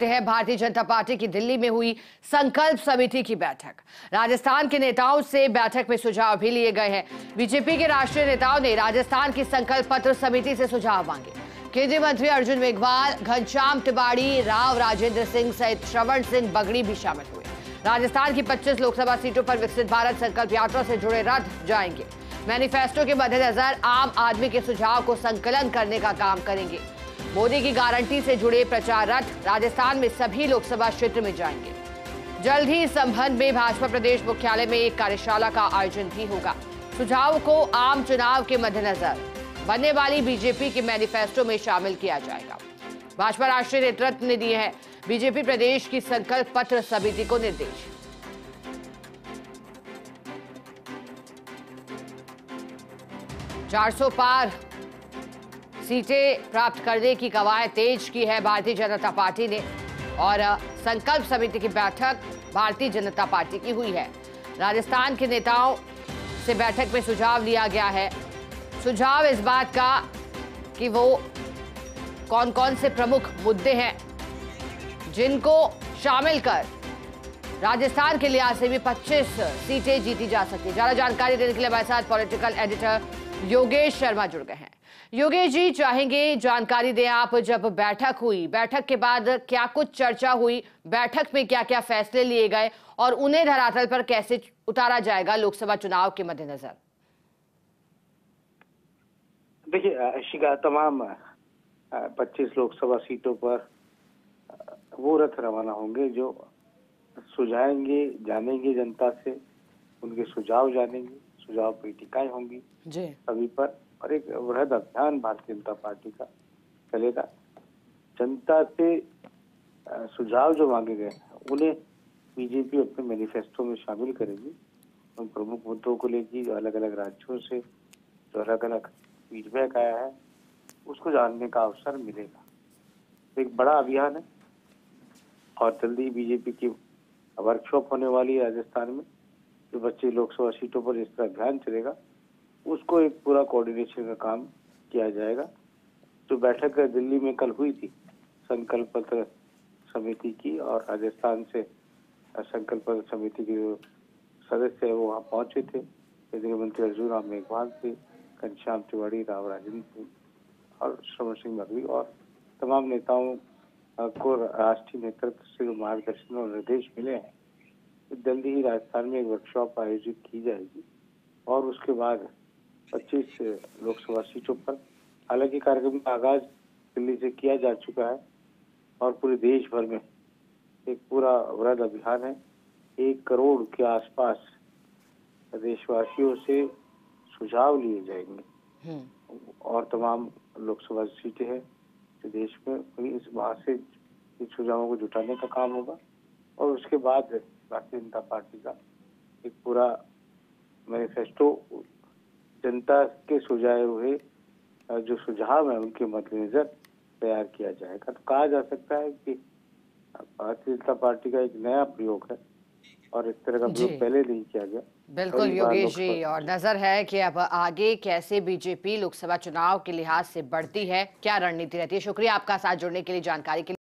है भारतीय जनता पार्टी की दिल्ली में हुई संकल्प समिति की बैठक। राजस्थान के नेताओं से बैठक में सुझाव भी लिए गए हैं। बीजेपी के राष्ट्रीय नेताओं ने राजस्थान की संकल्प पत्र समिति से सुझाव मांगे। केंद्रीय मंत्री अर्जुन मेघवाल, घनश्याम तिवाड़ी, राव राजेंद्र सिंह सहित श्रवण सिंह बगड़ी भी शामिल हुए। राजस्थान की 25 लोकसभा सीटों पर विकसित भारत संकल्प यात्रा से जुड़े रथ जाएंगे। मैनिफेस्टो के मद्देनजर आम आदमी के सुझाव को संकलन करने का काम करेंगे। मोदी की गारंटी से जुड़े प्रचार रथ राजस्थान में सभी लोकसभा क्षेत्र में जाएंगे। जल्द ही इस संबंध में भाजपा प्रदेश मुख्यालय में एक कार्यशाला का आयोजन भी होगा। सुझाव को आम चुनाव के मद्देनजर बनने वाली बीजेपी के मैनिफेस्टो में शामिल किया जाएगा। भाजपा राष्ट्रीय नेतृत्व ने दिए हैं बीजेपी प्रदेश की संकल्प पत्र समिति को निर्देश। चार सौ पार सीटें प्राप्त करने की कवायद तेज की है भारतीय जनता पार्टी ने और संकल्प समिति की बैठक भारतीय जनता पार्टी की हुई है। राजस्थान के नेताओं से बैठक में सुझाव लिया गया है। सुझाव इस बात का कि वो कौन कौन से प्रमुख मुद्दे हैं जिनको शामिल कर राजस्थान के लिहाज से भी 25 सीटें जीती जा सकती है। ज्यादा जानकारी देने के लिए हमारे साथ पॉलिटिकल एडिटर योगेश शर्मा जुड़ गए हैं। योगेश जी, चाहेंगे जानकारी दें आप, जब बैठक हुई, बैठक के बाद क्या कुछ चर्चा हुई, बैठक में क्या क्या फैसले लिए गए और उन्हें धरातल पर कैसे उतारा जाएगा लोकसभा चुनाव के मद्देनजर? देखिए अशिका, तमाम 25 लोकसभा सीटों पर वो रथ रवाना होंगे जो सुझाएंगे, जानेंगे जनता से, उनके सुझाव जानेंगे, सुझाव पीठिकाएं होंगी सभी पर, और एक वृहद अभियान भारतीय जनता पार्टी का चलेगा। जनता से सुझाव जो मांगे गए हैं उन्हें बीजेपी अपने मैनिफेस्टो में शामिल करेगी। उन प्रमुख मुद्दों को लेकर जो अलग अलग राज्यों से जो अलग अलग फीडबैक आया है उसको जानने का अवसर मिलेगा। एक बड़ा अभियान है और जल्दी ही बीजेपी की वर्कशॉप होने वाली है राजस्थान में। जो 25 लोकसभा सीटों पर इस तरह अभियान चलेगा उसको एक पूरा कोऑर्डिनेशन का काम किया जाएगा। जो बैठक दिल्ली में कल हुई थी संकल्प पत्र समिति की, और राजस्थान से संकल्प पत्र समिति के जो सदस्य है वो वहाँ पहुंचे थे। केंद्रीय मंत्री अर्जुन मेघवाल थे, घनश्याम तिवाड़ी, राव राजेंद्र सिंह और श्रवण सिंह बगड़ी और तमाम नेताओं को राष्ट्रीय नेतृत्व से मार्गदर्शन और निर्देश मिले हैं। जल्दी ही राजस्थान में एक वर्कशॉप आयोजित की जाएगी और उसके बाद 25 लोकसभा सीटों पर, हालांकि कार्यक्रम का आगाज दिल्ली से किया जा चुका है और पूरे देश भर में एक पूरा वृहद अभियान है। 1 करोड़ के आसपास देशवासियों से सुझाव लिए जाएंगे और तमाम लोकसभा सीटें हैं जो देश में, इस वहां से इन सुझावों को जुटाने का काम होगा और उसके बाद भारतीय जनता पार्टी का एक पूरा मैनिफेस्टो जनता के सुझाए हुए जो सुझाव है उनके मद्देनजर तैयार किया जाएगा। तो कहा जा सकता है कि भारतीय जनता पार्टी का एक नया प्रयोग है और इस तरह का प्रयोग पहले नहीं किया गया। बिल्कुल योगेश जी, और नजर है कि अब आगे कैसे बीजेपी लोकसभा चुनाव के लिहाज से बढ़ती है, क्या रणनीति रहती है। शुक्रिया आपका साथ जुड़ने के लिए, जानकारी के लिए।